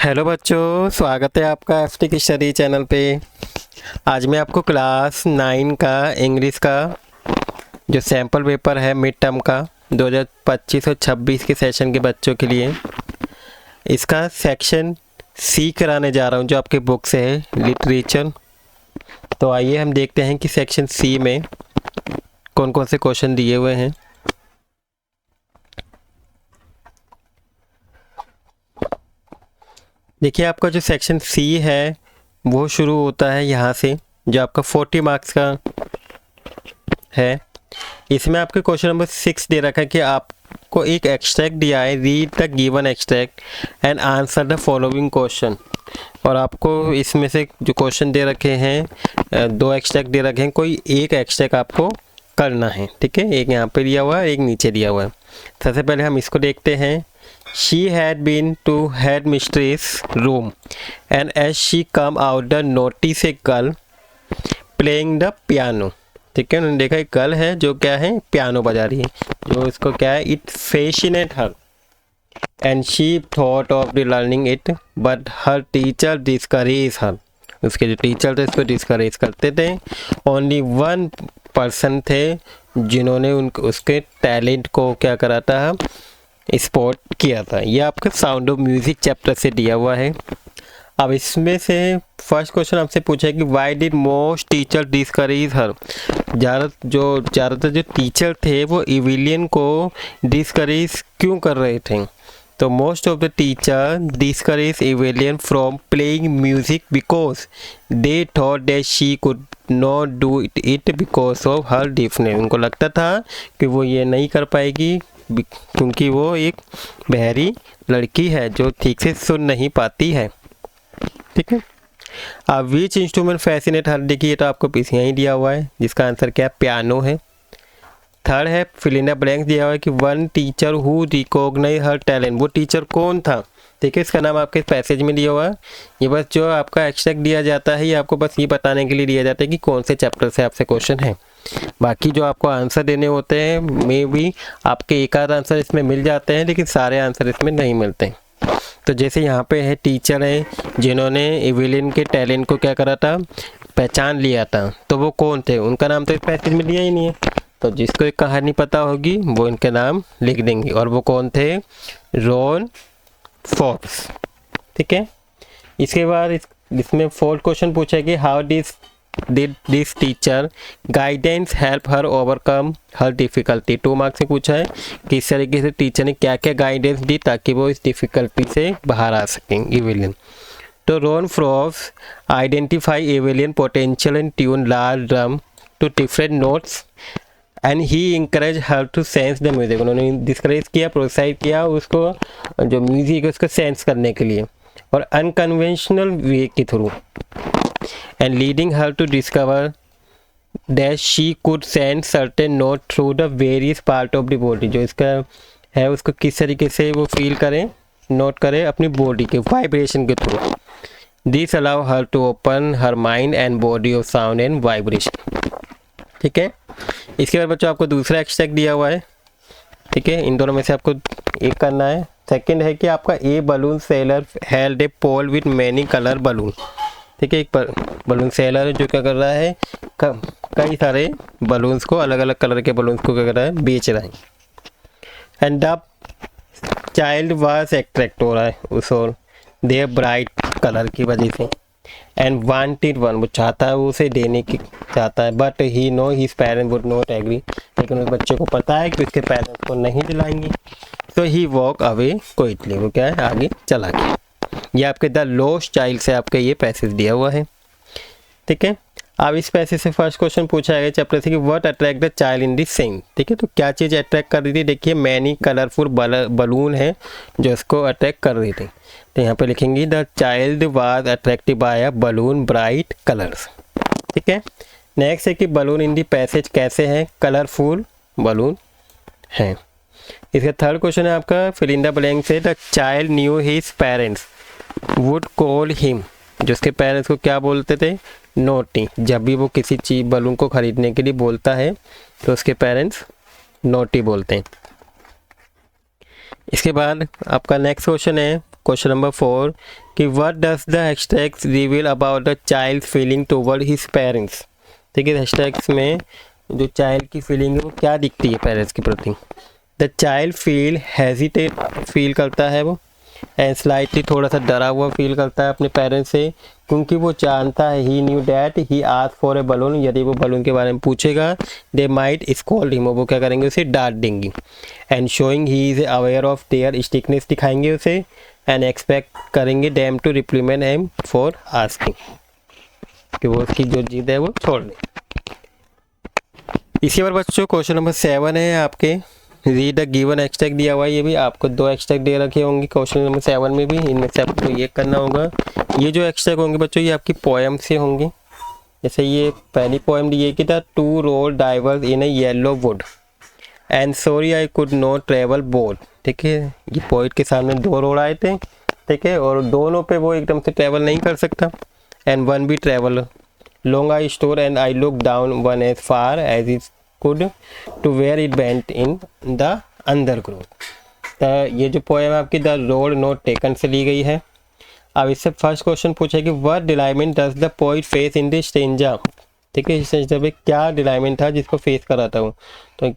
Hello बच्चों, स्वागत है आपका एफटी की स्टडी चैनल पे। आज मैं आपको क्लास 9 का इंग्लिश का जो सैम्पल पेपर है मिड टर्म का 2025 और 26 के सेशन के बच्चों के लिए इसका सेक्शन सी कराने जा रहा हूँ, जो आपके बुक से है लिटरेचर। तो आइए हम देखते हैं कि सेक्शन सी में कौन कौन से क्वेश्चन दिए हुए हैं। देखिए, आपका जो सेक्शन सी है वो शुरू होता है यहाँ से, जो आपका 40 मार्क्स का है। इसमें आपके क्वेश्चन नंबर 6 दे रखा है कि आपको एक एक्सट्रैक्ट दिया है, read the given extract and answer the following question. और आपको इसमें से जो क्वेश्चन दे रखे हैं, दो एक्सट्रैक्ट दे रखे हैं, कोई एक एक्सट्रैक्ट आपको करना है। ठीक है, एक यहाँ पे दिया हुआ है, एक नीचे दिया हुआ है। सबसे पहले हम इसको देखते हैं। She had been to headmistress' room, and as she come out, the notice a girl playing the piano. ठीक है, उन्होंने देखा एक गर्ल है जो क्या है, पियानो बजा रही है। जो इसको क्या है, it fascinate her and she thought of the learning it, but her teacher discouraged her. उसके जो टीचर थे इसको डिस्करेज करते थे। ओनली वन पर्सन थे जिन्होंने उसके टैलेंट को क्या करा था, स्पॉट किया था। ये आपका साउंड ऑफ म्यूजिक चैप्टर से दिया हुआ है। अब इसमें से फर्स्ट क्वेश्चन आपसे पूछा है कि why did most teacher discourage हर। ज़्यादातर जो टीचर थे वो इविलियन को डिस्करेज क्यों कर रहे थे। तो most of the teacher discourage Evelyn from playing music because they thought that she could not do it because of her deafness. उनको लगता था कि वो ये नहीं कर पाएगी क्योंकि वो एक बहरी लड़की है जो ठीक से सुन नहीं पाती है। ठीक है, अब विच इंस्ट्रूमेंट फैसिनेट हर, देखिए तो आपको पीछे ही दिया हुआ है, जिसका आंसर क्या है, पियानो है। थर्ड है फिल इन द ब्लैंक्स दिया हुआ है कि one teacher who recognise her talent. वो टीचर कौन था। ठीक है, इसका नाम आपके पैसेज में दिया हुआ है। ये बस जो आपका एक्सट्रैक्ट दिया जाता है, ये आपको बस ये बताने के लिए दिया जाता है कि कौन से चैप्टर से आपसे क्वेश्चन है। बाकी जो आपको आंसर देने होते हैं, मे भी आपके एक आध आंसर इसमें मिल जाते हैं, लेकिन सारे आंसर इसमें नहीं मिलते हैं। तो जैसे यहाँ पे है टीचर है जिन्होंने इविलियन के टैलेंट को क्या करा था, पहचान लिया था। तो वो कौन थे, उनका नाम तो इस पैसेज में दिया ही नहीं है। तो जिसको एक कहानी पता होगी वो इनके नाम लिख देंगे। और वो कौन थे, रॉन फोर्ब्स। ठीक है, इसके बाद इसमें फोर्थ क्वेश्चन पूछा है कि how did this teacher guidance help her overcome her difficulty. 2 marks से पूछा है कि इस तरीके से टीचर ने क्या क्या गाइडेंस दी ताकि वो इस डिफ़िकल्टी से बाहर आ सकें इविलियन। तो Ron Forbes identify Evelyn potential and tune large drum to different notes and he encourage her to sense the music. उन्होंने डिस्करेज किया, प्रोत्साहित किया उसको जो म्यूजिक है उसको सेंस करने के लिए, और अनकन्वेंशनल वे के through, and leading her to discover that she could send certain note through the various part of the body। जो इसका है उसको किस तरीके से वो फील करें, नोट करें अपनी बॉडी के वाइब्रेशन के through. This allow her to open her mind and body of sound and vibration. ठीक है, इसके बाद बच्चों आपको दूसरा एक्सट्रैक्ट दिया हुआ है। ठीक है, इन दोनों में से आपको एक करना है। सेकंड है कि आपका a balloon seller held a pole with many colour balloon. ठीक है, एक बलून सेलर है जो क्या कर रहा है, कई सारे बलून्स को, अलग अलग कलर के बलून्स को क्या कर रहा है, बेच रहा है। And the child was attract हो रहा है उस और दे ब्राइट कलर की वजह से। एंड वांटेड वन, वो चाहता है, वो उसे देने की चाहता है, but he know his parents would not agree. लेकिन उस बच्चे को पता है कि उसके पेरेंट्स को नहीं दिलाएंगे। तो ही वॉक अवे क्विकली, वो क्या है, आगे चला गया। ये आपके द लॉस्ट चाइल्ड से आपके ये पैसेज दिया हुआ है। ठीक है, अब इस पैसेज से फर्स्ट क्वेश्चन पूछा है चैप्टर से कि what attract the child in the scene. ठीक है, तो क्या चीज़ अट्रैक्ट कर रही थी, देखिए मैनी कलरफुल बलून है जो इसको अट्रैक्ट कर रही थी। तो यहाँ पे लिखेंगे the child was attracted by a balloon bright colours. ठीक है, नेक्स्ट है कि बलून इन दी पैसेज कैसे हैं, कलरफुल बलून हैं। इसका थर्ड क्वेश्चन है आपका फिल इन द ब्लैंक से the child new his parents would call him. जो उसके पेरेंट्स को क्या बोलते थे, नोटी। जब भी वो किसी चीज़ बलून को ख़रीदने के लिए बोलता है तो उसके पेरेंट्स नोटी बोलते हैं। इसके बाद आपका नेक्स्ट क्वेश्चन है क्वेश्चन नंबर 4 कि what does the hashtags reveal about the child feeling toward his parents. ठीक है, हैशटैग्स में जो चाइल्ड की फीलिंग है वो क्या दिखती है पेरेंट्स के प्रति। The child feel hesitate, feel करता है वो, एंड स्लाइटली, थोड़ा सा डरा हुआ फील करता है अपने पेरेंट्स से, क्योंकि वो जानता है he knew that he ask for a balloon, यदि वो बलून के बारे में पूछेगा दे माइट स्कॉल्ड हिम, वो क्या करेंगे, उसे डांट देंगे। And showing he is aware of their stickiness, दिखाएंगे उसे, एंड एक्सपेक्ट करेंगे them to reprimand him for asking, कि वो उसकी जो जिद है वो छोड़ दे। इसी पर बच्चों क्वेश्चन नंबर 7 है आपके, रीड द गिवन एक्सट्रैक्ट दिया हुआ है। ये भी आपको 2 एक्सट्रैक्ट दे रखे होंगे क्वेश्चन नंबर 7 में भी, इनमें से आपको ये करना होगा। ये जो एक्सट्रैक्ट होंगे बच्चों ये आपकी पोएम से होंगे। जैसे ये पहली पोएम दी है कि था two road diverse in a yellow wood and sorry I could not travel both. ठीक है, ये पोइट के सामने 2 रोड आए थे, ठीक है, और दोनों पे वो एकदम से ट्रेवल नहीं कर सकता। And one be travel long I stood and I look down one as far as is could to where it went in the undergrowth. तो ये जो पोएम आपकी द रोड नॉट टेकन से ली गई है। अब इससे फर्स्ट क्वेश्चन पूछा कि what dilemma does the poet face in the stranger. ठीक है, स्ट्रेंजर में क्या डिलाइमेंट था जिसको फेस कर रहा था वो, तो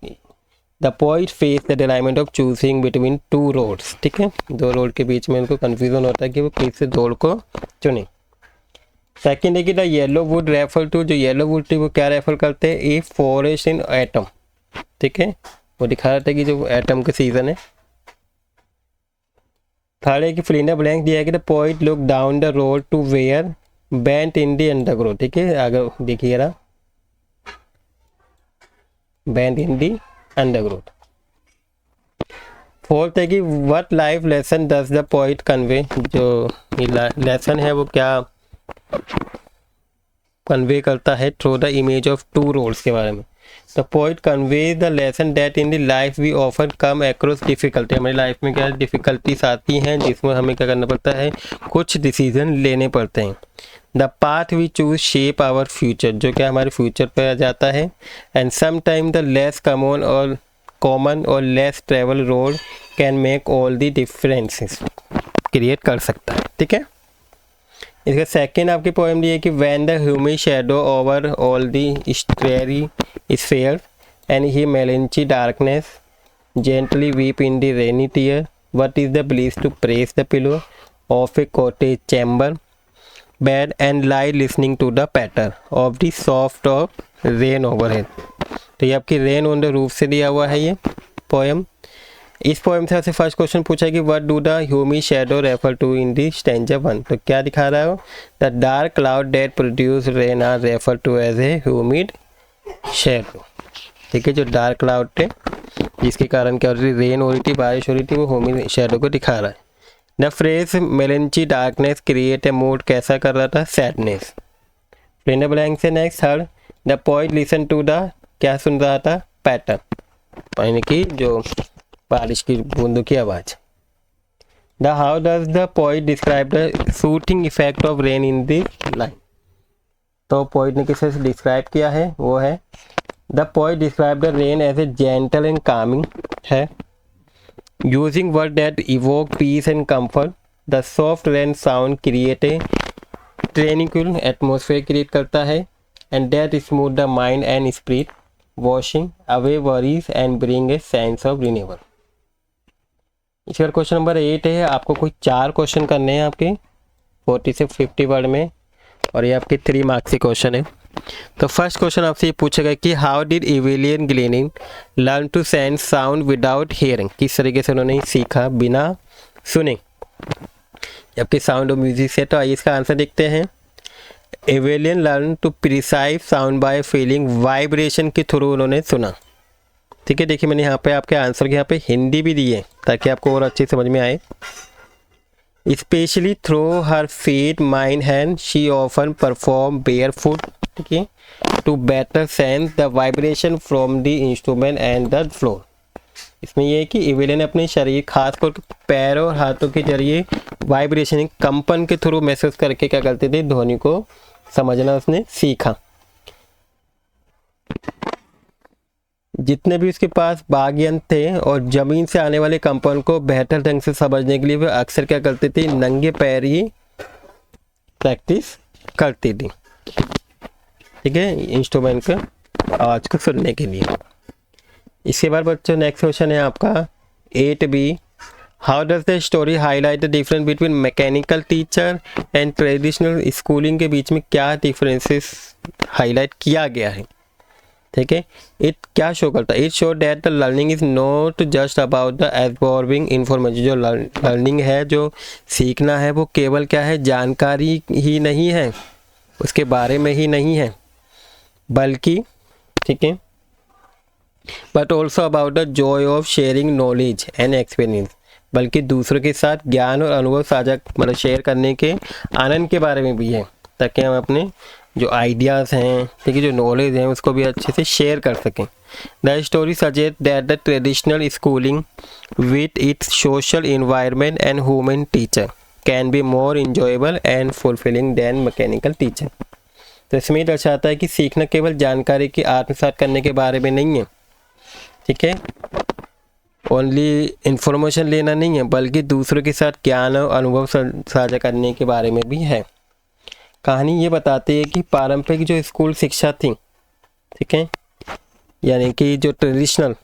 the poet face the dilemma of choosing between 2 roads. ठीक है, 2 रोड के बीच में उनको कन्फ्यूजन होता है कि वो किस रोड को चुने। सेकेंड है कि the yellow wood refer to, जो येलो वुड थी वो क्या रेफर करते हैं, ए फॉरेस्ट इन एटम। ठीक है, वो दिखा रहा था कि जो एटम का सीजन है। थर्ड है कि फिल इन द ब्लैंक दिया है कि the poet look down the road to where bent in the undergrowth. ठीक है, आगे देखिएगा, bent in the undergrowth. Fourth है कि what life lesson does the poet convey, जो लेसन है वो क्या कन्वे करता है through the image of 2 roads के बारे में। The poet convey the lesson that in the life we often come across difficulty, हमारी लाइफ में क्या डिफिकल्टीज आती हैं जिसमें हमें क्या करना पड़ता है, कुछ डिसीजन लेने पड़ते हैं। The path we choose shape our future, जो क्या हमारे फ्यूचर पर आ जाता है। And sometime the less common or less travel road can make all the differences, create कर सकता है। ठीक है, इसका सेकेंड आपकी पोएम दी है कि when the humid shadow over all the starry sphere and the melancholy darkness gently weep in the rainy tear what is the bliss to press the pillow of a cottage chamber bed and lie listening to the patter of the soft of rain overhead. तो ये आपकी rain on the roof से दिया हुआ है ये poem. इस poem से फर्स्ट क्वेश्चन पूछा कि what do the humid shadow refer to in the stanza 1। तो क्या दिखा रहा है वो, the dark cloud that produce rain are refer to as a humid shadow. ठीक है, जो डार्क क्लाउड थे जिसके कारण क्या हो रही थी, रेन हो रही थी, बारिश हो रही थी, वो ह्यूमिड शैडो को दिखा रहा है। The phrase melancholy darkness create a mood, कैसा कर रहा था, sadness. Fill in the blank से next third, the poet listen to the, क्या सुन रहा था, पैटर्न, यानी कि जो बारिश की बूंदों की आवाज़। The how does the poet describe the soothing effect of rain in the line. तो पोइट ने किसे से डिस्क्राइब किया है, वो है the poet describe the rain as a gentle and calming है, using word that evoke peace and comfort. The soft rain sound create a tranquil atmosphere create करता है, and that smooth the mind and spirit washing away worries and bring a sense of renewal. इसका question number 8 है, आपको कोई 4 question करने हैं आपके 40 से 50 वर्ड में, और ये आपके 3 मार्क्स के क्वेश्चन है। तो फर्स्ट क्वेश्चन आपसे ये पूछेगा कि how did Evelyn Glennie learn to sense sound without hearing, किस तरीके से उन्होंने सीखा बिना सुने आपके साउंड और म्यूजिक से। तो आइए इसका आंसर देखते हैं। Evelyn learn to perceive sound by feeling, vibration के थ्रू उन्होंने सुना। ठीक है, देखिए मैंने यहाँ पे आपके आंसर के यहाँ पे हिंदी भी दी है ताकि आपको और अच्छी समझ में आए। Specially through her feet mind hand she often perform barefoot, ठीक है, to better sense the vibration from the instrument and the floor. इसमें यह है कि एवेलियन ने अपने शरीर खासकर पैरों और हाथों के जरिए वाइब्रेशन कंपन के थ्रू महसूस करके क्या करते थे, ध्वनि को समझना उसने सीखा। जितने भी उसके पास बाग यंत्र थे और ज़मीन से आने वाले कंपन को बेहतर ढंग से समझने के लिए वह अक्सर क्या करते थे, नंगे पैर ही प्रैक्टिस करती थी, ठीक है, इंस्ट्रूमेंट के आवाज़ को सुनने के लिए। इसके बाद बच्चों नेक्स्ट क्वेश्चन है आपका 8B। How does the story highlight the difference between mechanical teacher and traditional schooling के बीच में क्या डिफरेंसेस हाईलाइट किया गया है, ठीक है। इट क्या शो करता है, it show that the learning is not just about the absorbing information. जो लर्निंग है, जो सीखना है, वो केवल क्या है, जानकारी ही नहीं है, उसके बारे में ही नहीं है, बल्कि, ठीक है, but also about the Joy of sharing knowledge and experience, बल्कि दूसरों के साथ ज्ञान और अनुभव साझा मतलब शेयर करने के आनंद के बारे में भी है, ताकि हम अपने जो आइडियाज़ हैं, ठीक है, जो नॉलेज हैं, उसको भी अच्छे से शेयर कर सकें। The story suggest that the traditional schooling with its social environment and human teacher can be more enjoyable and fulfilling than mechanical teacher. तो इसमें ये दर्शाता है कि सीखना केवल जानकारी की आत्मसात करने के बारे में नहीं है, ठीक है, ओनली इन्फॉर्मेशन लेना नहीं है, बल्कि दूसरों के साथ ज्ञान और अनुभव साझा करने के बारे में भी है। कहानी ये बताती है कि पारंपरिक जो स्कूल शिक्षा थी, ठीक है, यानी कि जो ट्रेडिशनल,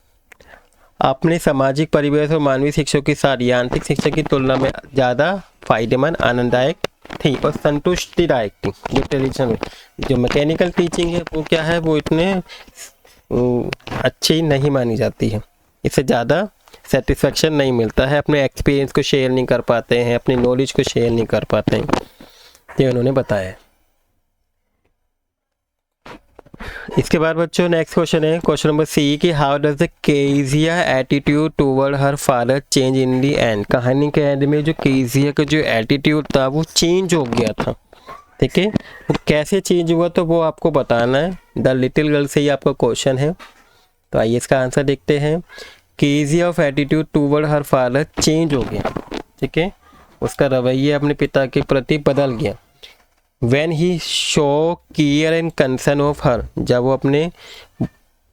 अपने सामाजिक परिवेश और मानवीय शिक्षा के साथ यांत्रिक शिक्षा की तुलना में ज़्यादा फायदेमंद, आनंददायक थी और संतुष्टिदायक थी। जो ट्रेडिशनल, जो मैकेनिकल टीचिंग है, वो क्या है, वो इतने अच्छी नहीं मानी जाती है, इससे ज़्यादा सेटिस्फेक्शन नहीं मिलता है, अपने एक्सपीरियंस को शेयर नहीं कर पाते हैं, अपनी नॉलेज को शेयर नहीं कर पाते हैं, ये उन्होंने बताया है। इसके बाद बच्चों नेक्स्ट क्वेश्चन है क्वेश्चन नंबर C कि how does the Kezia attitude toward her father change in the and. कहानी के एंड में जो केजिया का जो एटीट्यूड था वो चेंज हो गया था, ठीक है, वो कैसे चेंज हुआ तो वो आपको बताना है। द लिटिल गर्ल से ही आपका क्वेश्चन है, तो आइए इसका आंसर देखते हैं। Kezia of attitude toward her father change हो गया, ठीक है, उसका रवैया अपने पिता के प्रति बदल गया। When he show care and concern of her, जब वो अपने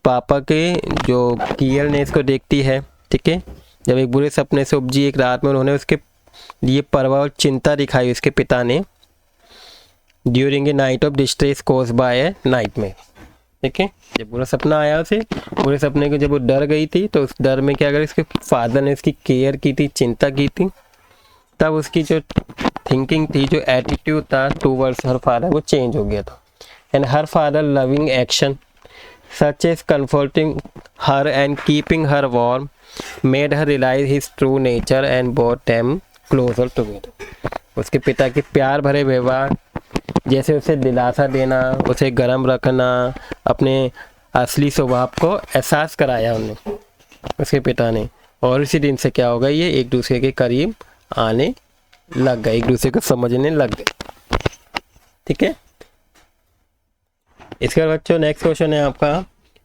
पापा के जो केयरनेस को देखती है, ठीक है, जब एक बुरे सपने से उपजी एक रात में उन्होंने उसके लिए परवाह और चिंता दिखाई उसके पिता ने, during a night of distress cause by A nightmare, ठीक है, जब बुरा सपना आया उसे, बुरे सपने को जब वो डर गई थी, तो उस डर में क्या करा, उसके फादर ने उसकी केयर की थी, चिंता की थी, तब उसकी जो थिंकिंग थी, जो एटीट्यूड था टूवर्ड्स हर फादर, वो चेंज हो गया था। And her father loving action such as comforting her and keeping her warm made her realise his true nature and bought them closer together. उसके पिता के प्यार भरे व्यवहार, जैसे उसे दिलासा देना, उसे गर्म रखना, अपने असली स्वभाव को एहसास कराया उन्हें उसके पिता ने, और इसी दिन से क्या होगा, ये एक दूसरे के करीब आने लग गए, एक दूसरे को समझने लग गए, ठीक है। इसके बाद बच्चों नेक्स्ट क्वेश्चन है आपका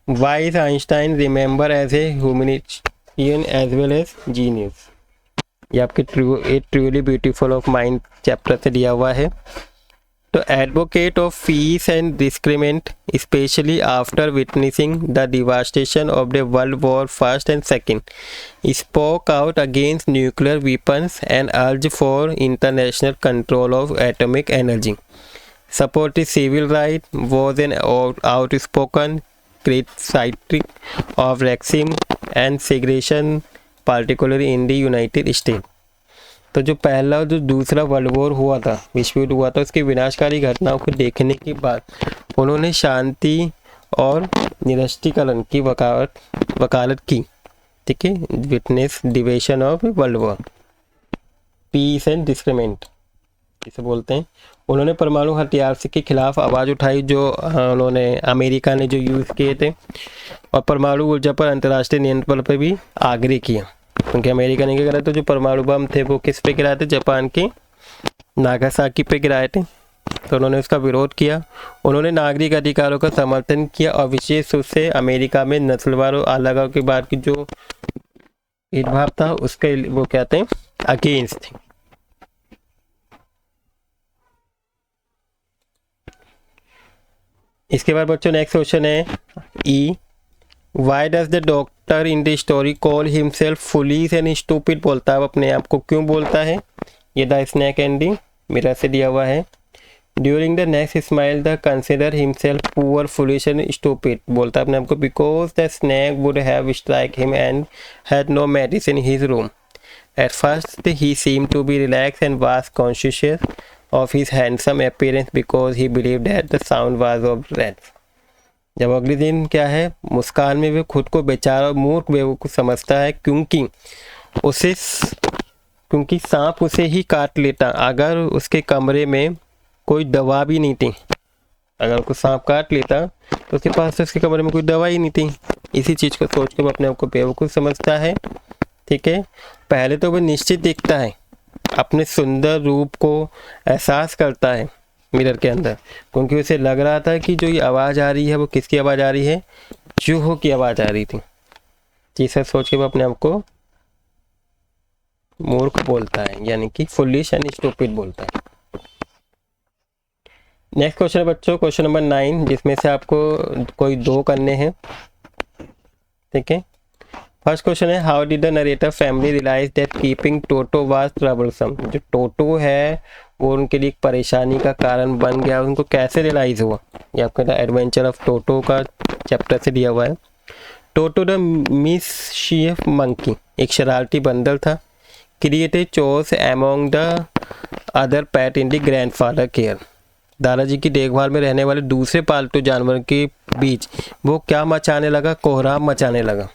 why is Einstein remember as a humanitarian as well as genius. ये आपके truly beautiful of mind chapter से दिया हुआ है। तो advocate of peace and disarmament specially after witnessing the devastation of the world war first and second spoke out against nuclear weapons and urged for international control of atomic energy. Supported civil rights, was an outspoken critic of racism and segregation, particularly in the United States. तो जो पहला और जो दूसरा world war हुआ था, विश्व युद्ध हुआ था, उसकी विनाशकारी घटनाओं को देखने के बाद उन्होंने शांति और निरस्त्रीकरण की वकालत की, ठीक है, witness division of world war, peace and disarmament इसे बोलते हैं। उन्होंने परमाणु हथियार के खिलाफ आवाज़ उठाई, जो उन्होंने अमेरिका ने जो यूज़ किए थे, और परमाणु ऊर्जा पर अंतर्राष्ट्रीय नियंत्रण पर भी आग्रह किया, क्योंकि अमेरिका ने क्या करा था, जो परमाणु बम थे वो किस पे गिराए थे, जापान के नागासाकी पे गिराए थे, तो उन्होंने उसका विरोध किया। उन्होंने नागरिक अधिकारों का समर्थन किया, और विशेष रूप से अमेरिका में नस्लवाद और अलगाव के बाद की जो भेदभाव था उसके वो कहते हैं अगेंस्ट थे। इसके बाद बच्चों नेक्स्ट क्वेश्चन है E why does the doctor in the story call himself foolish and stupid, बोलता है अपने आप को क्यों बोलता है? ये द स्नैक एंडिंग मिरर से दिया हुआ है। During the next smile the consider himself poor foolish and stupid, बोलता है अपने आप को because the snake would have strike him and had no medicine in his room. At first he seem to be relax and was conscious of his handsome appearance because he believe that the sound was of rats. जब अगले दिन क्या है, मुस्कान में वे खुद को बेचारा मूर्ख बेवकूफ़ समझता है क्योंकि सांप उसे ही काट लेता अगर उसके कमरे में कोई दवा भी नहीं थी। अगर उसको सांप काट लेता तो उसके पास तो उसके कमरे में कोई दवा ही नहीं थी। इसी चीज़ को सोच के वो अपने आप को बेवकूफ़ समझता है। ठीक है, पहले तो वह निश्चित दिखता है, अपने सुंदर रूप को एहसास करता है मिरर के अंदर, क्योंकि उसे लग रहा था कि जो ये आवाज़ आ रही है वो किसकी आवाज़ आ रही है? चूहों की आवाज़ आ रही थी। चीज़ सोच के वो अपने आप को मूर्ख बोलता है, यानी कि फुलिश एंड स्टूपिड बोलता है। नेक्स्ट क्वेश्चन है बच्चों, क्वेश्चन नंबर 9, जिसमें से आपको कोई 2 करने हैं। ठीक है, फर्स्ट क्वेश्चन है how did the narrator family realise that keeping Toto was troublesome. जो टोटो है वो उनके लिए एक परेशानी का कारण बन गया, उनको कैसे रियलाइज हुआ? ये आपका द एडवेंचर ऑफ टोटो का चैप्टर से दिया हुआ है। टोटो द मिसशीफ मंकी, एक शरारती बंदर था। Created chores among the other pet in the grandfather care, दादाजी की देखभाल में रहने वाले दूसरे पालतू जानवर के बीच वो क्या मचाने लगा? कोहराम मचाने लगा,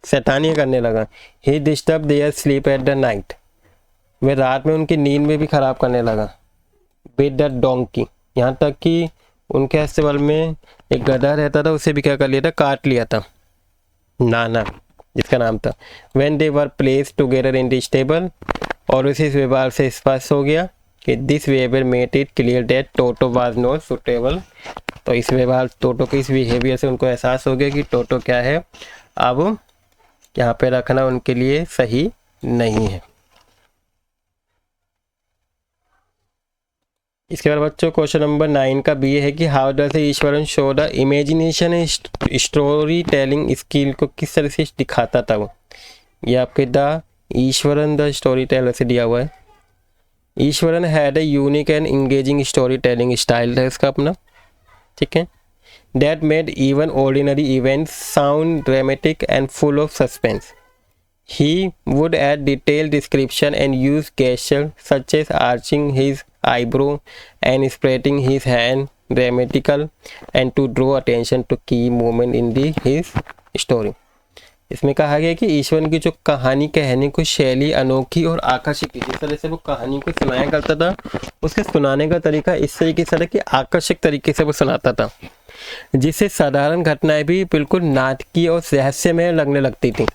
शैतानियाँ करने लगा। He disturb their sleep at the night, वह रात में उनकी नींद में भी ख़राब करने लगा। विद द डोंकी, यहाँ तक कि उनके अस्तबल में एक गधा रहता था, उसे भी क्या कर लिया था? काट लिया था, नाना जिसका नाम था। When they were place together in the stable, और उसी व्यवहार से स्पष्ट हो गया कि this behaviour made it clear that toto was not suitable. तो इस व्यवहार टोटो के इस बिहेवियर से उनको एहसास हो गया कि टोटो क्या है, अब यहाँ पे रखना उनके लिए सही नहीं है। इसके बाद बच्चों क्वेश्चन नंबर 9 का बी है कि how does Eswaran show the imagination story telling skill को किस तरह से दिखाता था वो? ये आपके the Eswaran the story teller से दिया हुआ है। Eswaran had a unique and engaging story telling style है इसका अपना। ठीक है, that made even ordinary events sound dramatic and full of suspense. He would add detailed description and use gestures such as arching his eyebrow and spreading his hand dramatical and to draw attention to key moment in his story. इसमें कहा गया कि ईश्वर की जो कहानी कहने की शैली अनोखी और आकर्षक थी। जिस तरह से वो कहानी को सुनाया करता था, उसके सुनाने का तरीका इस तरीके से था कि आकर्षक तरीके से वो सुनाता था, जिससे साधारण घटनाएं भी बिल्कुल नाटकीय और रहस्यमय लगने लगती थी।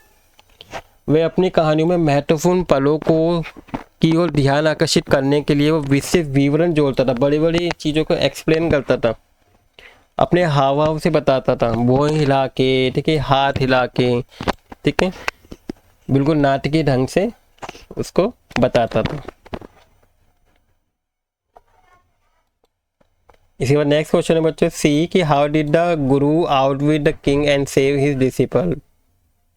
वे अपनी कहानियों में महत्वपूर्ण पलों को की ओर ध्यान आकर्षित करने के लिए वो विशेष विवरण जोड़ता था, बड़ी बड़ी चीज़ों को एक्सप्लेन करता था, अपने हाव भाव से बताता था, भौं हिला के, ठीक है, हाथ हिला के, ठीक है, बिल्कुल नाटकीय ढंग से उसको बताता था। इसके बाद नेक्स्ट क्वेश्चन है बच्चों सी कि how did the Guru out with the king and save his disciple.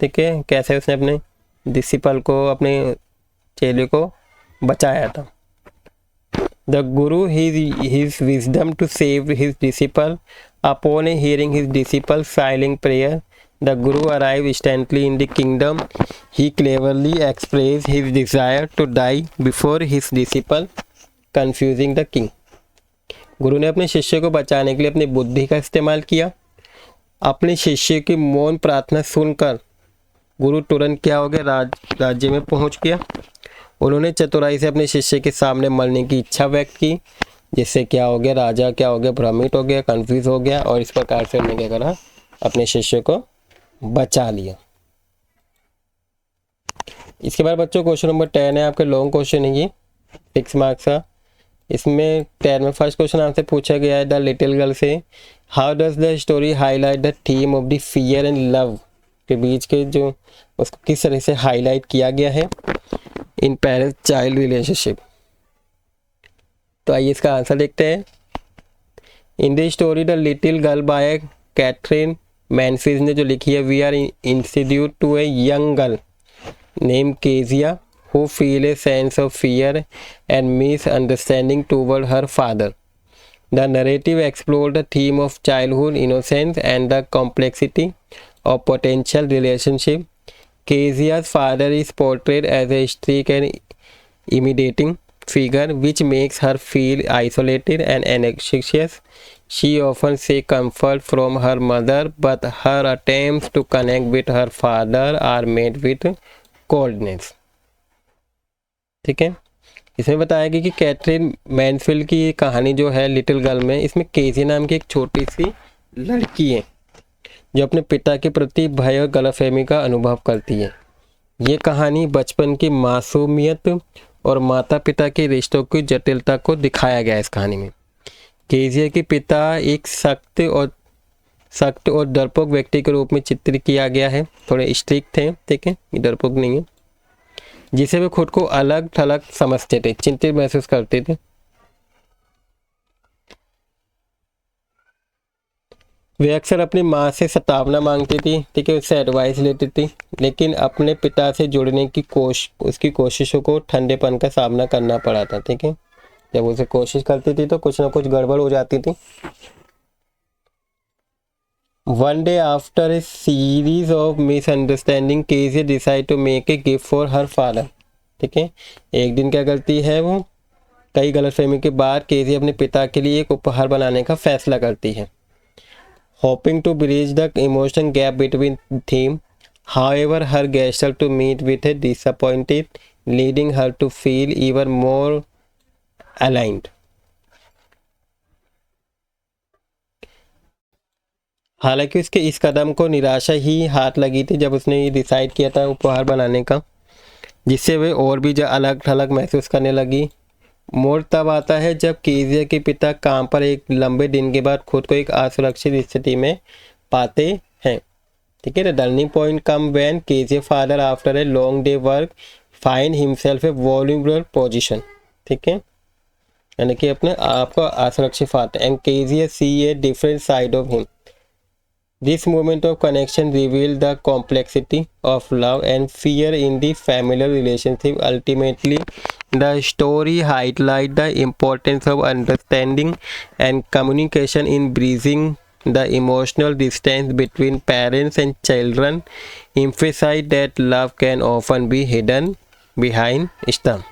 ठीक है, कैसे उसने अपने डिसिपल को, अपने चेले को बचाया था। The Guru his wisdom to save his disciple. Upon hearing his disciple silent prayer, the Guru arrived instantly in the kingdom. He cleverly expressed his desire to die before his disciple, confusing the king. गुरु ने अपने शिष्य को बचाने के लिए अपनी बुद्धि का इस्तेमाल किया। अपने शिष्य की मौन प्रार्थना सुनकर गुरु तुरंत क्या हो गया, राज्य में पहुंच गया। उन्होंने चतुराई से अपने शिष्य के सामने मरने की इच्छा व्यक्त की, जिससे क्या हो गया, राजा क्या हो गया, भ्रमित हो गया, कंफ्यूज हो गया, और इस प्रकार से उन्होंने क्या करा, अपने शिष्य को बचा लिया। इसके बाद बच्चों क्वेश्चन नंबर 10 है, आपके लॉन्ग क्वेश्चन है ये, 6 मार्क्स का। इसमें 10 में फर्स्ट क्वेश्चन आपसे पूछा गया है द लिटिल गर्ल से, how does the story highlight the theme of the fear and love के बीच के जो उसको किस तरह से हाईलाइट किया गया है इन पेरेंट चाइल्ड रिलेशनशिप। तो आइए इसका आंसर देखते हैं। In the story the little girl by Katherine मैनफिज ने जो लिखी है, we are introduced to a young girl name Kezia who feel a sense of fear and misunderstanding toward her father. The narrative explored the theme of childhood innocence and the complexity of potential relationship. Kezia's father is portrayed as a strict and intimidating figure, which makes her feel isolated and anxious. She often seeks comfort from her mother, but her attempts to connect with her father are met with coldness. ठीक है, इसमें बताया गया कि Catherine मैनफील्ड की कहानी जो है लिटिल गर्ल में, इसमें केजी नाम की एक छोटी सी लड़की है जो अपने पिता के प्रति भय और गलतफहमी का अनुभव करती है। ये कहानी बचपन की मासूमियत और माता पिता के रिश्तों की जटिलता को दिखाया गया है इस कहानी में। केजिया के पिता एक सख्त और डरपोक व्यक्ति के रूप में चित्रित किया गया है, थोड़े स्ट्रिक्ट थे, ठीक है, ये डरपोक नहीं है, जिसे वे खुद को अलग थलग समझते थे, चिंतित महसूस करते थे। वे अक्सर अपनी माँ से सतावना मांगती थी, ठीक है, उससे एडवाइस लेती थी, लेकिन अपने पिता से जुड़ने की उसकी कोशिशों को ठंडेपन का सामना करना पड़ा था, ठीक है। जब उसे कोशिश करती थी तो कुछ ना कुछ गड़बड़ हो जाती थी। One day after a series of misunderstanding, Casey decide to make a gift for her father. ठीक है, एक दिन क्या करती है वो, कई गलतफहमी के बाद केजी अपने पिता के लिए एक उपहार बनाने का फैसला करती है। Hoping to bridge the emotional gap between them, however, her gesture to meet with a disappointed, leading her to feel even more aligned. हालांकि उसके इस कदम को निराशा ही हाथ लगी थी जब उसने ये डिसाइड किया था उपहार बनाने का, जिससे वे और भी अलग थलग महसूस करने लगी। मोड़ तब आता है जब केजिया के पिता काम पर एक लंबे दिन के बाद खुद को एक असुरक्षित स्थिति में पाते हैं, ठीक है। The turning point come when Kezia father after a long day work find himself A vulnerable position, ठीक है, यानी कि अपने आप को असुरक्षित पाते हैं। And Kezia see a different side of him. This moment of connection revealed the complexity of love and fear in the familial relationship. Ultimately, the story highlights the importance of understanding and communication in bridging the emotional distance between parents and children. Emphasize that love can often be hidden behind storm.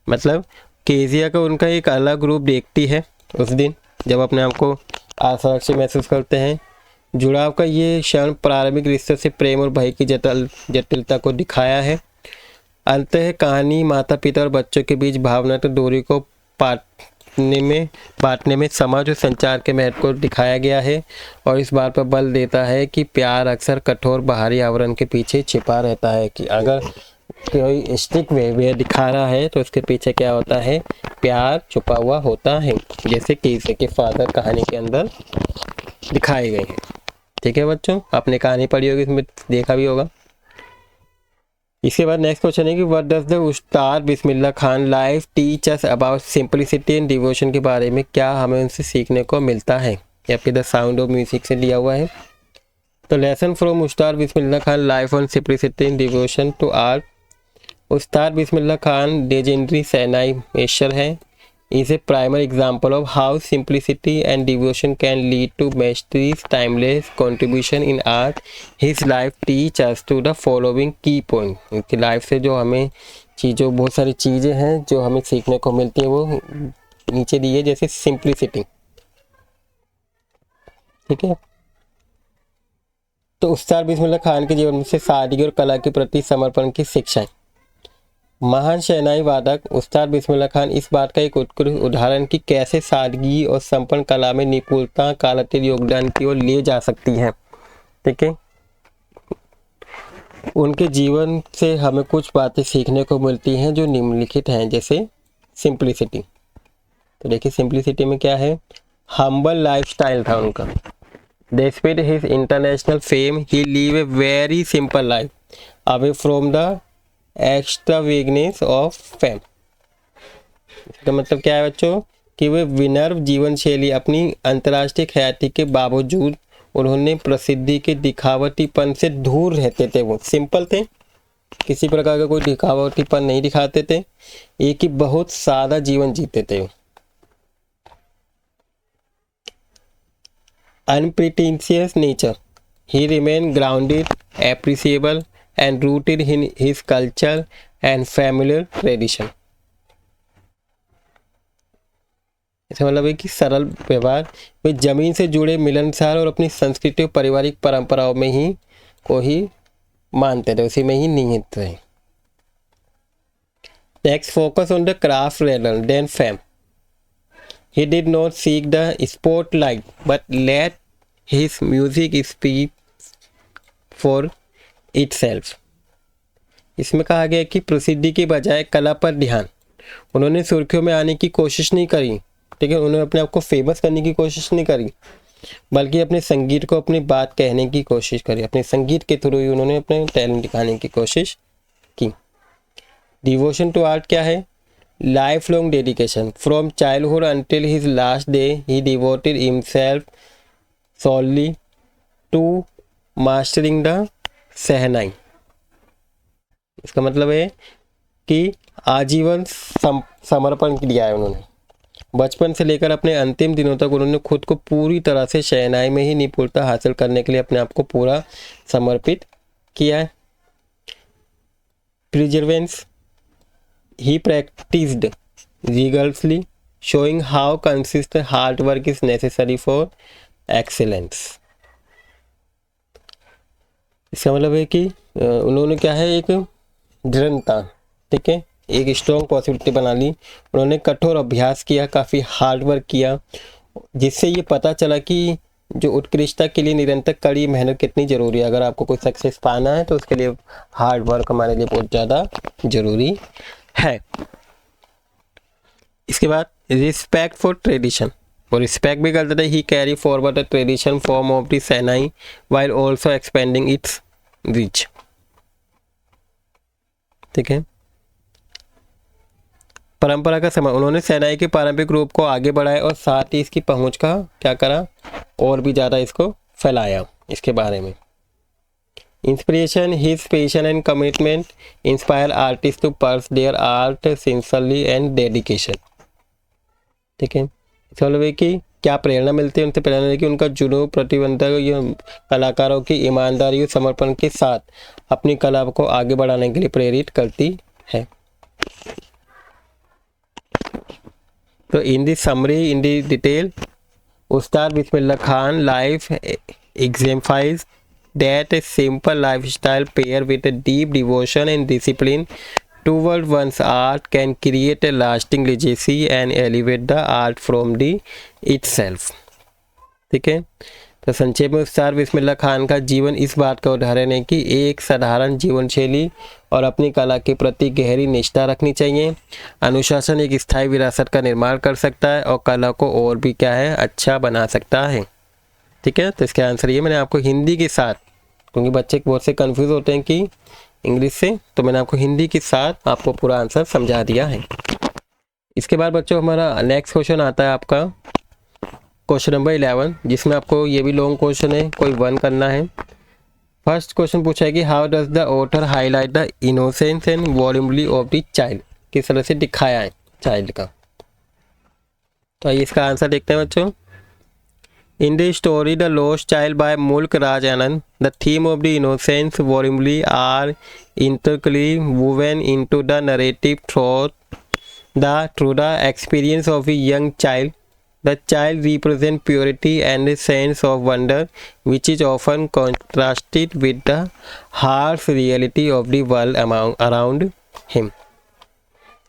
मतलब Kezia का उनका एक अलग रूप देखती है उस दिन जब अपने आप को असुरक्षित महसूस करते हैं। जुड़ाव का ये क्षण प्रारंभिक रिश्तों से प्रेम और भय की जटिलता को दिखाया है। अंततः कहानी माता पिता और बच्चों के बीच भावनात्मक दूरी को बांटने में समाज और संचार के महत्व को दिखाया गया है और इस बात पर बल देता है कि प्यार अक्सर कठोर बाहरी आवरण के पीछे छिपा रहता है, कि अगर कोई स्टिक वे दिखा रहा है तो उसके पीछे क्या होता है, प्यार छुपा हुआ होता है, जैसे केजी के फादर कहानी के अंदर दिखाए गए हैं। ठीक है बच्चों, आपने कहानी पढ़ी होगी, इसमें देखा भी होगा। इसके बाद नेक्स्ट क्वेश्चन है कि what does the Ustad Bismillah Khan life teach us about simplicity and devotion के बारे में क्या हमें उनसे सीखने को मिलता है, या फिर द साउंड ऑफ म्यूजिक से लिया हुआ है। तो lesson from Ustad Bismillah Khan life on simplicity and devotion to art. Ustad Bismillah Khan legendary shehnai maestro है, is a primary example of how simplicity and devotion can lead to mastery's timeless contribution in art. His life teach us to the following key point. उसकी life से जो हमें बहुत सारी चीज़ें हैं जो हमें सीखने को मिलती है, वो नीचे दी है, जैसे सिंप्लिसिटी, ठीक है। तो उस्ताद बिस्मिल्लाह खान के जीवन से सादगी और कला के प्रति समर्पण की शिक्षाएं। महान शहनाई वादक उस्ताद बिस्मिल्लाह खान इस बात का एक उत्कृष्ट उदाहरण कि कैसे सादगी और संपन्न कला में निपुणता कालातीत योगदान की ओर ले जा सकती है, ठीक है। उनके जीवन से हमें कुछ बातें सीखने को मिलती हैं जो निम्नलिखित हैं, जैसे सिंप्लिसिटी। तो देखिए सिंप्लिसिटी में क्या है, हम्बल लाइफस्टाइल था उनका। Despite his international fame he live a very simple life away from the extravagance of fame. इसका मतलब क्या है बच्चों, कि वे विनर्व जीवन शैली अपनी अंतर्राष्ट्रीय ख्याति के बावजूद उन्होंने प्रसिद्धि के दिखावटीपन से दूर रहते थे। वो सिंपल थे, किसी प्रकार का कोई दिखावटीपन नहीं दिखाते थे, एक ही बहुत सादा जीवन जीते थे। Unpretentious nature, he remained grounded, appreciable and rooted in his culture and familiar tradition। इसका मतलब है कि सरल व्यवहार, वे जमीन से जुड़े, मिलनसार और अपनी संस्कृति और पारिवारिक परंपराओं में ही को ही मानते थे, उसी में ही निहित थे। Next, focus on the craft rather than fame. He did not seek the spotlight, but let his music speak for itself। इसमें कहा गया कि प्रसिद्धि के बजाय कला पर ध्यान, उन्होंने सुर्खियों में आने की कोशिश नहीं करी, ठीक है, उन्होंने अपने आप को फेमस करने की कोशिश नहीं करी, बल्कि अपने संगीत को अपनी बात कहने की कोशिश करी। अपने संगीत के थ्रू ही उन्होंने अपने टैलेंट दिखाने की कोशिश की। डिवोशन टू आर्ट क्या है? Lifelong dedication. From childhood until his last day, he devoted himself solely to mastering the सहनाई। इसका मतलब है कि आजीवन समर्पण किया है उन्होंने। बचपन से लेकर अपने अंतिम दिनों तक उन्होंने खुद को पूरी तरह से शहनाई में ही निपुणता हासिल करने के लिए अपने आप को पूरा समर्पित किया है। प्रिजर्वेंस, he practiced rigorously, showing how consistent hard work is necessary for excellence। इसका मतलब है कि उन्होंने क्या है, एक दृढ़ता, ठीक है, एक स्ट्रॉन्ग पॉसिबिलिटी बना ली। उन्होंने कठोर अभ्यास किया, काफ़ी हार्ड वर्क किया, जिससे ये पता चला कि जो उत्कृष्टता के लिए निरंतर कड़ी मेहनत कितनी ज़रूरी है। अगर आपको कोई सक्सेस पाना है तो उसके लिए हार्ड वर्क हमारे लिए बहुत ज़्यादा ज़रूरी है। इसके बाद रिस्पेक्ट फॉर ट्रेडिशन, और रिस्पेक्ट भी करते थे। He carry forward the tradition form of the shehnai while also expanding its reach, ठीक है। परंपरा का समय, उन्होंने सहनाई के पारंपरिक रूप को आगे बढ़ाया और साथ ही इसकी पहुंच का क्या करा, और भी ज़्यादा इसको फैलाया इसके बारे में। Inspiration, his passion and commitment inspire artist to pursue their art sincerely and dedication, ठीक है। इसका मतलब है कि क्या प्रेरणा मिलती है उनसे, प्रेरणा है कि उनका जुनून, प्रतिबद्धता, ये कलाकारों की ईमानदारी और समर्पण के साथ अपनी कला को आगे बढ़ाने के लिए प्रेरित करती है। तो इन दी summary, in the detail, Ustad Bismillah Khan life exemplifies that a simple lifestyle paired with a deep devotion and discipline toward one's art can create a lasting legacy and elevate the art from the itself, ठीक है। तो संक्षेप में उस्ताद बिस्मिल्लाह खान का जीवन इस बात का उदाहरण है कि एक साधारण जीवन शैली और अपनी कला के प्रति गहरी निष्ठा रखनी चाहिए। अनुशासन एक स्थायी विरासत का निर्माण कर सकता है और कला को और भी क्या है, अच्छा बना सकता है, ठीक है। तो इसका आंसर ये मैंने आपको हिंदी के साथ, क्योंकि बच्चे बहुत से कंफ्यूज होते हैं कि इंग्लिश से, तो मैंने आपको हिंदी के साथ आपको पूरा आंसर समझा दिया है। इसके बाद बच्चों हमारा नेक्स्ट क्वेश्चन आता है आपका क्वेश्चन नंबर 11, जिसमें आपको ये भी लॉन्ग क्वेश्चन है, कोई वन करना है। फर्स्ट क्वेश्चन पूछा है कि how does the author highlight the innocence and vulnerability of the child, किस तरह से दिखाया है चाइल्ड का। तो आइए इसका आंसर देखते हैं बच्चों। In the story The Lost Child by Mulk Raj Anand, the theme of the innocence volubly are intricately woven into the narrative through the experience of a young child. The child represents purity and a sense of wonder, which is often contrasted with the harsh reality of the world around him.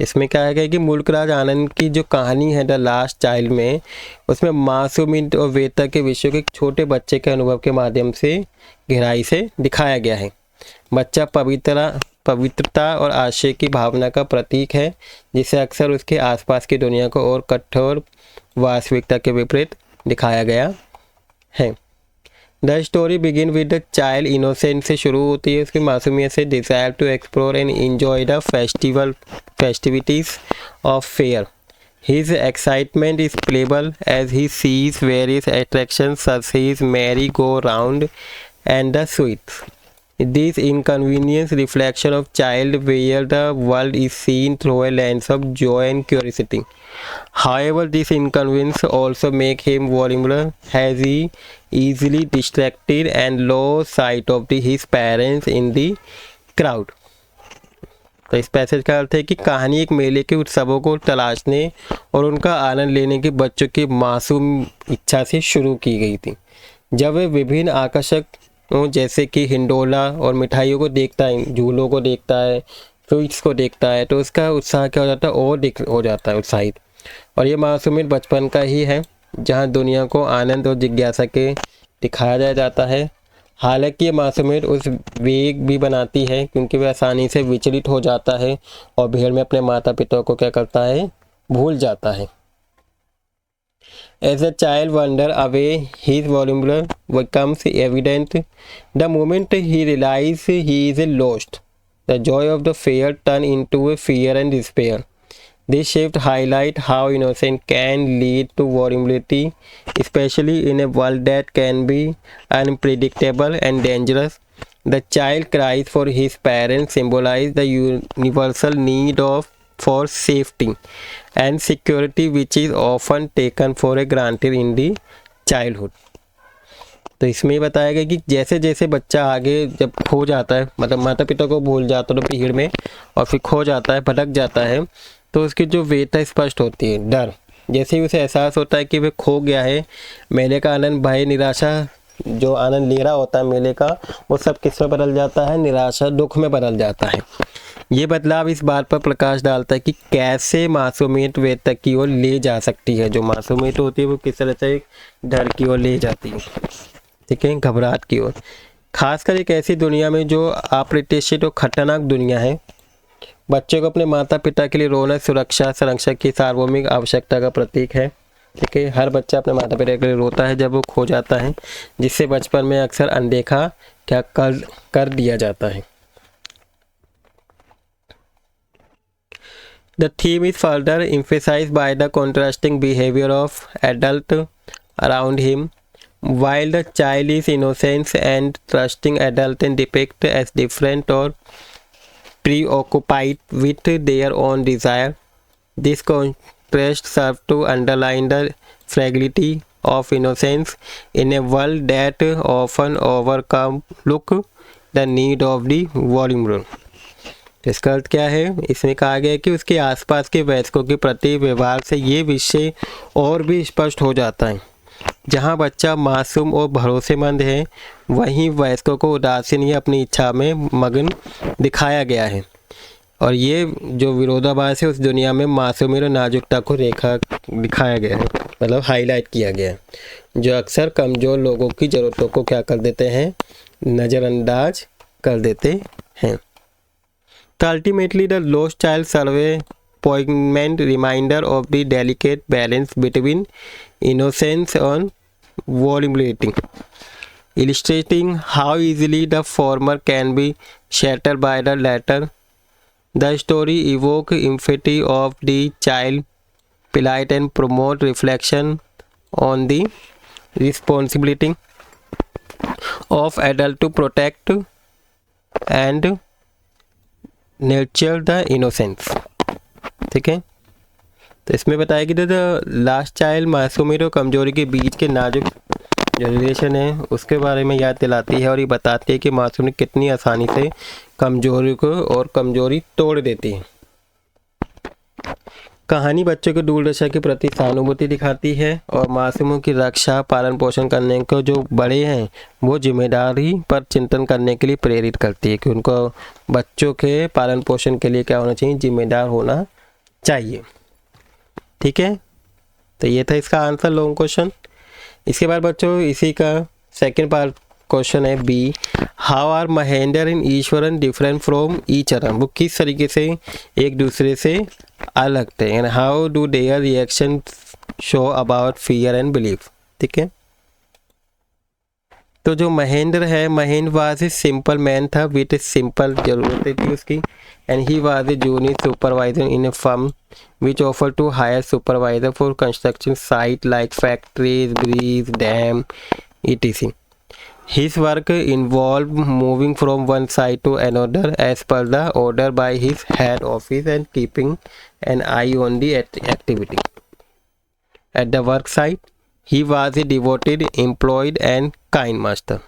इसमें क्या है कि मुल्क राज आनंद की जो कहानी है the last child में, उसमें मासूमियत और वेदता के विषयों के एक छोटे बच्चे के अनुभव के माध्यम से गहराई से दिखाया गया है। बच्चा पवित्रता और आशय की भावना का प्रतीक है, जिसे अक्सर उसके आसपास की दुनिया को और कठोर वास्तविकता के विपरीत दिखाया गया है। The story begin with the child innocent से शुरू होती है, उसकी मासूमियत से, desire to explore and enjoy the festivities of fair. His excitement is playable as he sees various attractions such as merry-go-round and the sweets. This inconvenience reflection of child where the world is seen through a lens of joy and curiosity. However, this inconvenience also make him vulnerable as he easily distracted and lost sight of his parents in the crowd. तो इस passage का अर्थ है कि कहानी एक मेले के उत्सवों को तलाशने और उनका आनंद लेने की बच्चों की मासूम इच्छा से शुरू की गई थी। जब वे विभिन्न आकर्षकों जैसे कि हिंडोला और मिठाइयों को देखता है, झूलों को देखता है, स्वीट्स को देखता है, तो उसका उत्साह क्या हो जाता है और हो जाता है उत्साहित। और ये मासूमियत बचपन का ही है जहाँ दुनिया को आनंद और जिज्ञासा के दिखाया जाता है। हालांकि ये मासूमियत उस वेग भी बनाती है क्योंकि वह आसानी से विचलित हो जाता है और भीड़ में अपने माता पिता को क्या करता है, भूल जाता है। As a child wander away, his vulnerability becomes evident the moment he realizes he is lost. The joy of the fair turns into a fear and despair. This shift highlights how innocence can lead to vulnerability, especially in a world that can be unpredictable and dangerous. The child cries for his parents symbolize the universal need for safety and security which is often taken for granted in the childhood. तो इसमें बताया गया कि जैसे जैसे बच्चा आगे जब खो जाता है, मतलब माता पिता को भूल जाता है तो भीड़ में और फिर खो जाता है, भटक जाता है, तो उसकी जो वेदना स्पष्ट होती है, डर। जैसे ही उसे एहसास होता है कि वह खो गया है, मेले का आनंद, भय, निराशा, जो आनंद ले रहा होता है मेले का, वो सब किस में बदल जाता है, निराशा, दुख में बदल जाता है। ये बदलाव इस बात पर प्रकाश डालता है कि कैसे मासूमियत वेदना की ओर ले जा सकती है। जो मासूमियत होती है वो किस तरह से डर की ओर ले जाती है, ठीक है, घबराहट की ओर। खासकर एक ऐसी दुनिया में जो अप्रत्याशित और खतरनाक दुनिया है। बच्चे को अपने माता पिता के लिए रोना सुरक्षा संरक्षण की सार्वभौमिक आवश्यकता का प्रतीक है, ठीक है। हर बच्चा अपने माता पिता के लिए रोता है जब वो खो जाता है, जिससे बचपन में अक्सर अनदेखा क्या कर दिया जाता है। The theme is further emphasized by the contrasting behavior of adult around him. While the child is innocent and trusting, adults depict as different or preoccupied with their own desire. This contrast serves to underline the fragility of innocence in a world that often overlooks the need of the vulnerable. इसका अर्थ क्या है? इसमें कहा गया है कि उसके आसपास के वयस्कों के प्रति व्यवहार से ये विषय और भी स्पष्ट हो जाता है। जहाँ बच्चा मासूम और भरोसेमंद है, वहीं वयस्कों को उदासीन या अपनी इच्छा में मगन दिखाया गया है। और ये जो विरोधाभास है उस दुनिया में मासूमियत और नाजुकता को दिखाया गया है, मतलब हाईलाइट किया गया है, जो अक्सर कमज़ोर लोगों की ज़रूरतों को क्या कर देते हैं, नज़रअंदाज कर देते हैं। So ultimately, the Lost Child survey poignant reminder of the delicate balance between innocence and vulnerability, illustrating how easily the former can be shattered by the latter. The story evokes empathy of the child plight and promote reflection on the responsibility of adults to protect and nature the innocence, ठीक है। तो इसमें बताया कि the last child मासूमियत और कमजोरी के बीच के नाजुक जो रिलेशन है उसके बारे में याद दिलाती है और ये बताती है कि मासूमियत कितनी आसानी से कमजोरी को और कमजोरी तोड़ देती है। कहानी बच्चों को दूरदर्शा के प्रति सहानुभूति दिखाती है और मासूमों की रक्षा पालन पोषण करने को जो बड़े हैं वो जिम्मेदारी पर चिंतन करने के लिए प्रेरित करती है कि उनको बच्चों के पालन पोषण के लिए क्या होना चाहिए, जिम्मेदार होना चाहिए, ठीक है। तो ये था इसका आंसर, लॉन्ग क्वेश्चन। इसके बाद बच्चों इसी का सेकेंड पार्ट क्वेश्चन है B, how are Mahendra and Iswaran different from each other. वो किस तरीके से एक दूसरे से अलग थे, and how do their reaction show about fear and belief, ठीक है। तो जो महेंद्र है, Mahendra was a simple man था विथ ए सिंपल ज़रूरतें थी उसकी, and he was a junior supervisor in a firm which offer to hire supervisor for construction site like factories, bridge, dam, etc. His work involved moving from one site to another as per the order by his head office and keeping an eye on the activity. At the work site, he was a devoted, employed and kind master.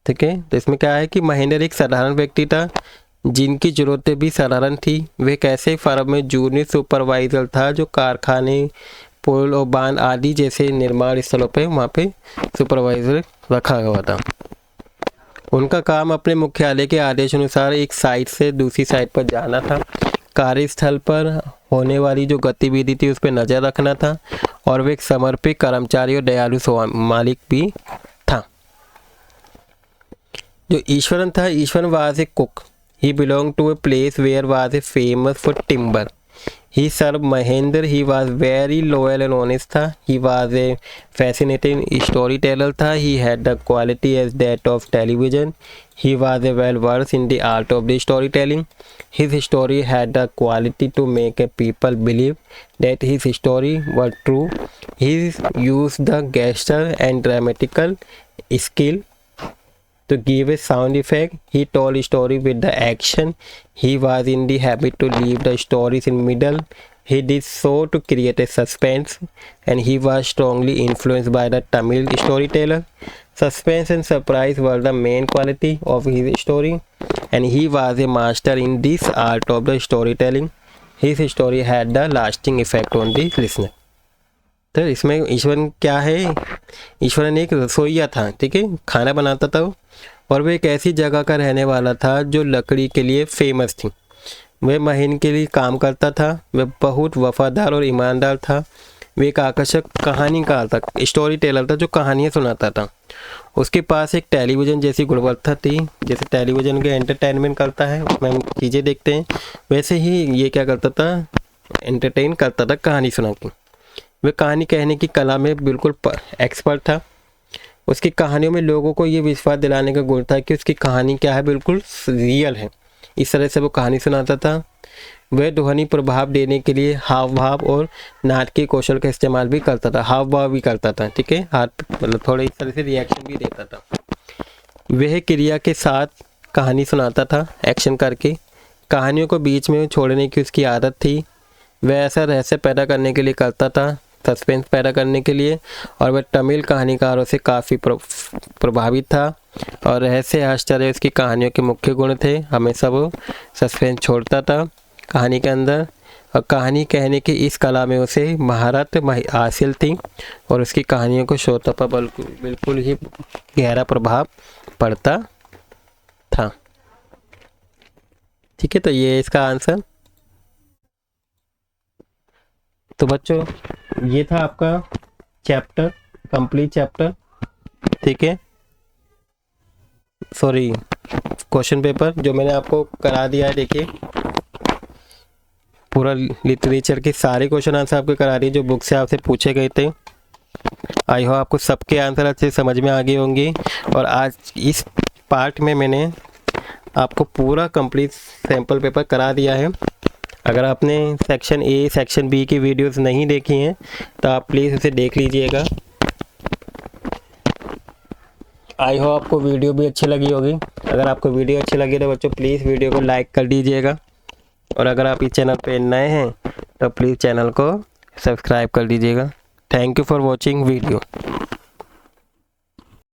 ठीक है, तो इसमें क्या है कि महेंद्र एक साधारण व्यक्ति था जिनकी ज़रूरतें भी साधारण थी। वे कैसे फर्म में जूनियर सुपरवाइजर था जो कारखाने, पुल और बांध आदि जैसे निर्माण स्थलों पे वहाँ पे सुपरवाइजर रखा हुआ था। उनका काम अपने मुख्यालय के आदेश अनुसार एक साइट से दूसरी साइट पर जाना था, कार्यस्थल पर होने वाली जो गतिविधि थी उस पर नज़र रखना था, और वे एक समर्पित कर्मचारी और दयालु मालिक भी था। जो ईश्वरन था, Iswaran was a cook. He belong to a place where was a famous for timber. He serve Mahendra. He was very loyal and honest था। He was a fascinating story teller था। He had the quality as that of television. He was a well versed in the art of the storytelling. His story had the quality to make a people believe that his story was true. He used the gesture and dramatical skill to give a sound effect. He told a story with the action. He was in the habit to leave the stories in middle. He did so to create a suspense, and he was strongly influenced by the Tamil storyteller. Suspense and surprise were the main quality of his story, and he was a master in this art of the storytelling. His story had the lasting effect on the listener. तो इसमें ईश्वरन क्या है, ईश्वरन एक रसोइया था, ठीक है, खाना बनाता था और वह एक ऐसी जगह का रहने वाला था जो लकड़ी के लिए फेमस थी। वह महीन के लिए काम करता था। वह बहुत वफादार और ईमानदार था। वह एक आकर्षक कहानीकार था, स्टोरी टेलर था जो कहानियाँ सुनाता था। उसके पास एक टेलीविज़न जैसी गुणवत्ता थी, जैसे टेलीविज़न के एंटरटेनमेंट करता है उसमें हम चीज़ें देखते हैं, वैसे ही ये क्या करता था, एंटरटेन करता था कहानी सुना के। वह कहानी कहने की कला में बिल्कुल एक्सपर्ट था। उसकी कहानियों में लोगों को ये विश्वास दिलाने का गुण था कि उसकी कहानी क्या है, बिल्कुल रियल है। इस तरह से वो कहानी सुनाता था। वह ध्वनि प्रभाव देने के लिए हाव भाव और नाटकीय कौशल का इस्तेमाल भी करता था, हाव भाव भी करता था, ठीक है, हाथ मतलब थोड़े इस तरह से रिएक्शन भी देता था। वह क्रिया के साथ कहानी सुनाता था, एक्शन करके। कहानियों को बीच में छोड़ने की उसकी आदत थी। वह ऐसा रहस्य पैदा करने के लिए करता था, सस्पेंस पैदा करने के लिए, और वह तमिल कहानीकारों से काफ़ी प्रभावित था। और रहस्य आश्चर्य उसकी कहानियों के मुख्य गुण थे। हमेशा वो सस्पेंस छोड़ता था कहानी के अंदर, और कहानी कहने की इस कला में उसे महारत हासिल थी, और उसकी कहानियों को श्रोता पर बिल्कुल ही गहरा प्रभाव पड़ता था। ठीक है, तो ये इसका आंसर। तो बच्चों ये था आपका चैप्टर, कंप्लीट चैप्टर, ठीक है, सॉरी क्वेश्चन पेपर जो मैंने आपको करा दिया है। देखिए पूरा लिटरेचर के सारे क्वेश्चन आंसर आपको करा दिए जो बुक से आपसे पूछे गए थे। आई होप आपको सबके आंसर अच्छे समझ में आ गए होंगे। और आज इस पार्ट में मैंने आपको पूरा कंप्लीट सैम्पल पेपर करा दिया है। अगर आपने सेक्शन ए, सेक्शन बी की वीडियोस नहीं देखी हैं तो आप प्लीज़ उसे देख लीजिएगा। आई होप आपको वीडियो भी अच्छी लगी होगी। अगर आपको वीडियो अच्छी लगी तो बच्चों प्लीज़ वीडियो को लाइक कर दीजिएगा, और अगर आप इस चैनल पे नए हैं तो प्लीज़ चैनल को सब्सक्राइब कर दीजिएगा। Thank you for watching video.